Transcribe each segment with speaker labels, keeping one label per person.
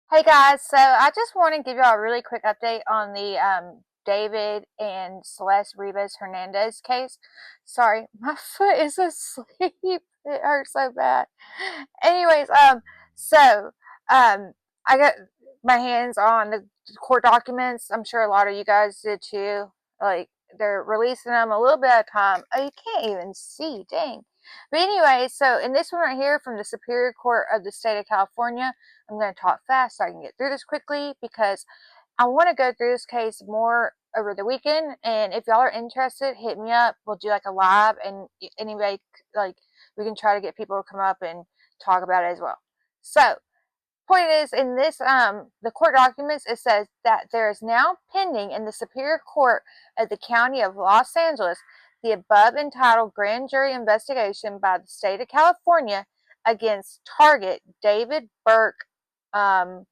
Speaker 1: Hey guys, so I just want to give y'all a really quick update on the David and Celeste Rivas Hernandez case. Sorry, my foot is asleep. It hurts so bad. Anyways, so um, I got my hands on the court documents. I'm sure a lot of you guys did too. Like they're releasing them a little bit at a time. Oh, you can't even see, dang. But anyway, so in this one right here from the Superior Court of the State of California. I'm going to talk fast so I can get through this quickly because I want to go through this case more over the weekend. And if y'all are interested, hit me up. We'll do like a live, and anybody, like, we can try to get people to come up and talk about it as well. So, point is, in this, the court documents, it says that there is now pending in the Superior Court of the County of Los Angeles the above entitled grand jury investigation by the state of California against Target David Burke um,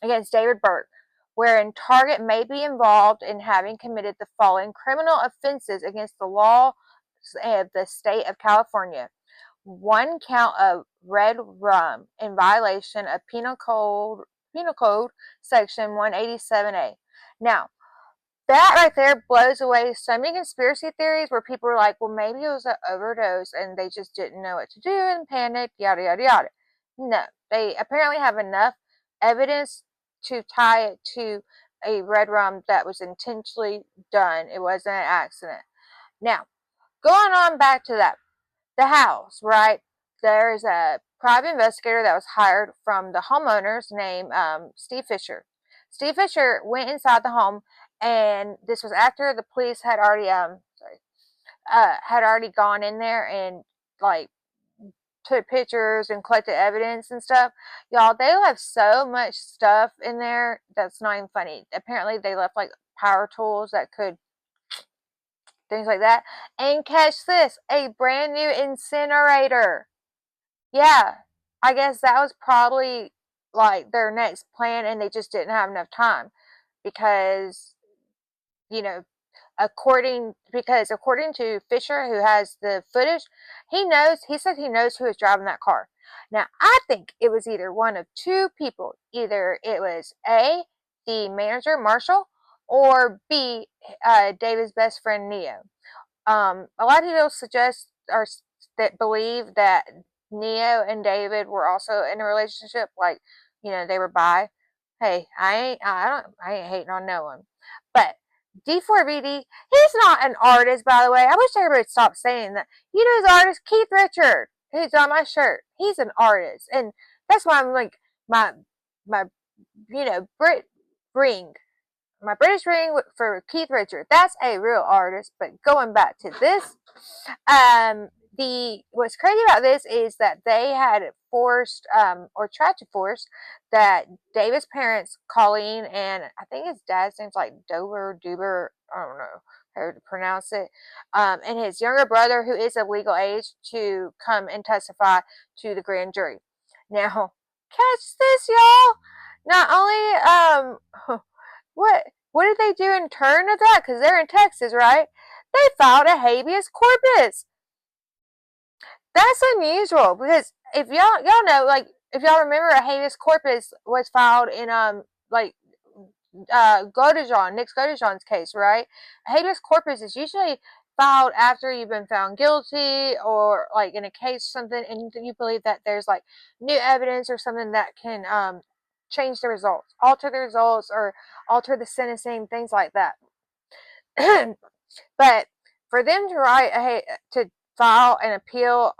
Speaker 1: against David Burke, wherein Target may be involved in having committed the following criminal offenses against the law of the state of California. One count of red rum in violation of Penal Code Section 187A. Now, that right there blows away so many conspiracy theories where people are like, well, maybe it was an overdose and they just didn't know what to do and panicked, yada, yada, yada. No, they apparently have enough evidence to tie it to a red rum that was intentionally done. It wasn't an accident. Now, going on back to that, the house, right? There's a private investigator that was hired from the homeowners named Steve Fisher. Steve Fisher went inside the home, and this was after the police had already gone in there and like took pictures and collected evidence and stuff. Y'all, they left so much stuff in there that's not even funny. Apparently, they left like power tools that could things like that. And catch this, a brand new incinerator. Yeah, I guess that was probably like their next plan and they just didn't have enough time because, you know, according to Fisher, who has the footage, he said he knows who was driving that car. Now, I think it was either one of two people. Either it was A, the manager, Marshall, or B, David's best friend, Neo. A lot of people that believe that Neo and David were also in a relationship, like, they were bi. Hey, I ain't hating on no one. But D4vD, he's not an artist, by the way. I wish everybody would stop saying that. You know his artist, Keith Richard, who's on my shirt. He's an artist. And that's why I'm like, my, my, Brit ring my British ring for Keith Richard. That's a real artist. But going back to this, the what's crazy about this is that they had forced or tried to force that David's parents, Colleen, and I think his dad's name's like Duber, I don't know how to pronounce it, and his younger brother, who is of legal age, to come and testify to the grand jury. Now, catch this, y'all. Not only what what did they do in turn of that? Because they're in Texas, right? They filed a habeas corpus. That's unusual because if y'all know, like, if y'all remember, a habeas corpus was filed in like Nick Godejohn's case, right? A habeas corpus is usually filed after you've been found guilty or like in a case or something, and you believe that there's like new evidence or something that can change the results, alter the results, or alter the sentencing, things like that. But for them to file an appeal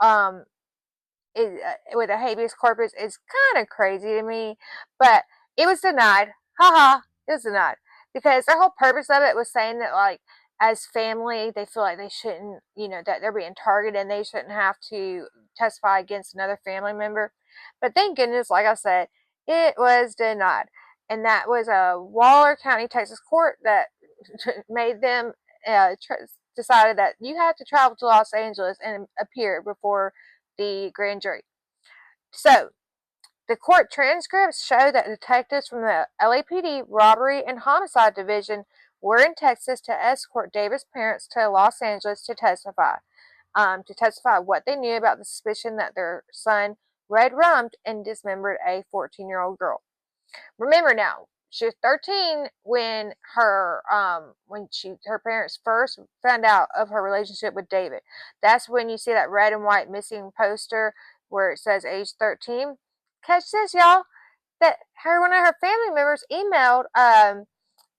Speaker 1: with a habeas corpus is kind of crazy to me. But it was denied. Haha, it was denied because their whole purpose of it was saying that, like, as family, they feel like they shouldn't, that they're being targeted and they shouldn't have to testify against another family member. But thank goodness, like I said, it was denied. And that was a Waller County, Texas court that made them decided that you have to travel to Los Angeles and appear before the grand jury. So, the court transcripts show that detectives from the LAPD Robbery and Homicide Division were in Texas to escort David's parents to Los Angeles to testify what they knew about the suspicion that their son red rummed and dismembered a 14-year-old girl. Remember now, she was 13 when her parents first found out of her relationship with David. That's when you see that red and white missing poster where it says age 13. Catch this, y'all, that one of her family members emailed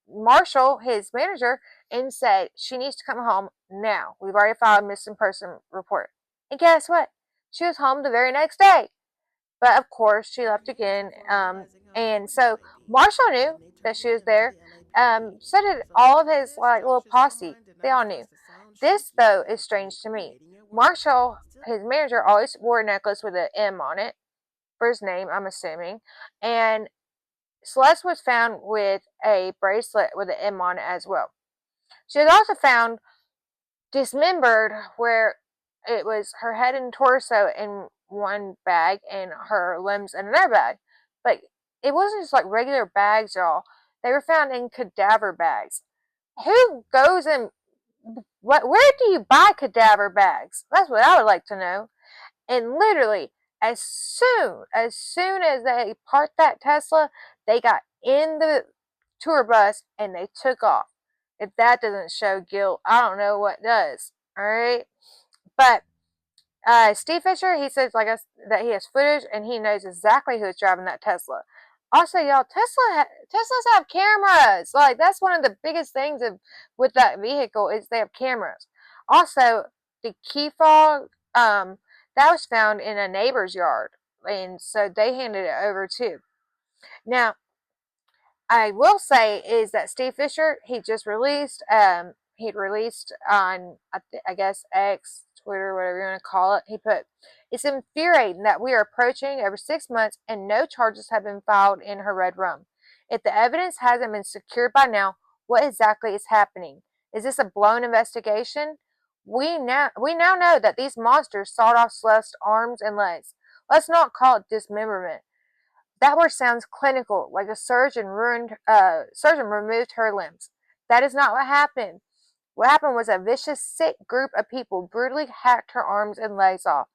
Speaker 1: Marshall, his manager, and said she needs to come home now. We've already filed a missing person report. And guess what? She was home the very next day. But of course, she left again. And so Marshall knew that she was there. So did all of his little posse. They all knew. This though is strange to me. Marshall, his manager, always wore a necklace with an M on it for his name, I'm assuming. And Celeste was found with a bracelet with an M on it as well. She was also found dismembered, where it was her head and torso in one bag and her limbs in another bag. But it wasn't just like regular bags, y'all. They were found in cadaver bags. Who goes and where do you buy cadaver bags? That's what I would like to know. And literally, as soon as they parked that Tesla, they got in the tour bus and they took off. If that doesn't show guilt, I don't know what does. All right, but Steve Fisher, he says that he has footage and he knows exactly who is driving that Tesla. Also, y'all, Teslas have cameras. Like, that's one of the biggest things with that vehicle is they have cameras. Also, the key fob, that was found in a neighbor's yard, and so they handed it over too. Now, I will say is that Steve Fisher, he just released, he released on, I guess, X, Twitter, whatever you want to call it. He put, "It's infuriating that we are approaching over 6 months and no charges have been filed in her red room. If the evidence hasn't been secured by now, what exactly is happening? Is this a blown investigation? We now know that these monsters sawed off Celeste's arms and legs. Let's not call it dismemberment. That word sounds clinical, like a surgeon removed her limbs. That is not what happened. What happened was a vicious, sick group of people brutally hacked her arms and legs off.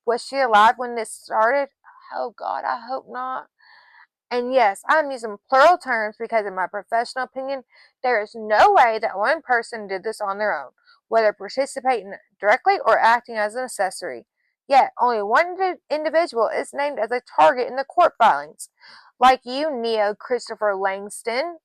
Speaker 1: Was she alive when this started? Oh God, I hope not. And yes, I'm using plural terms because in my professional opinion, there is no way that one person did this on their own, whether participating directly or acting as an accessory. Yet, only one individual is named as a target in the court filings. Like you, Neo Christopher Langston,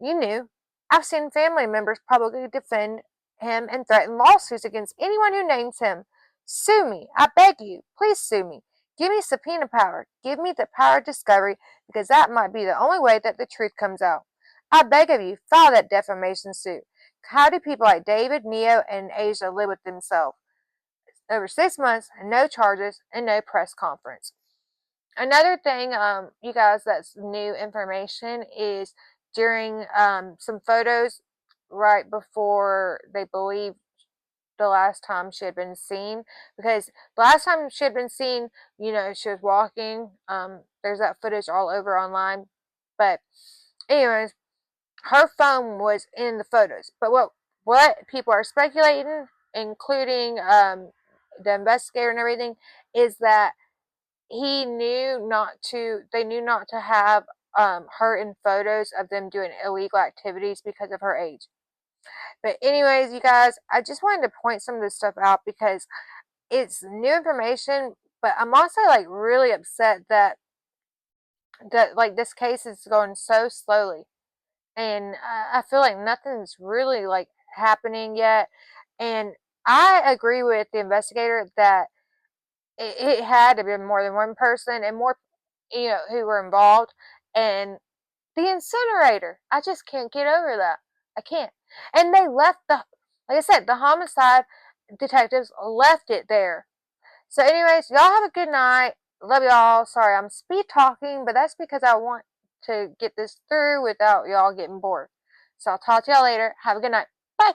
Speaker 1: you knew. I've seen family members publicly defend him and threaten lawsuits against anyone who names him. Sue me. I beg you. Please sue me. Give me subpoena power. Give me the power of discovery, because that might be the only way that the truth comes out. I beg of you, file that defamation suit. How do people like David, Neo, and Asia live with themselves? Over 6 months, no charges, and no press conference. Another thing, you guys, that's new information is during some photos right before they believe the last time she had been seen, because the last time she had been seen, she was walking. There's that footage all over online. But anyways, her phone was in the photos. But what people are speculating, including the investigator and everything, is that they knew not to have her in photos of them doing illegal activities because of her age. But anyways, you guys, I just wanted to point some of this stuff out because it's new information, but I'm also like really upset that like this case is going so slowly, and I feel like nothing's really like happening yet. And I agree with the investigator that it had to be more than one person and more, who were involved. And the incinerator, I just can't get over that. I can't. And they left like I said, the homicide detectives left it there. So anyways, y'all have a good night. Love y'all. Sorry, I'm speed talking, but that's because I want to get this through without y'all getting bored. So I'll talk to y'all later. Have a good night. Bye.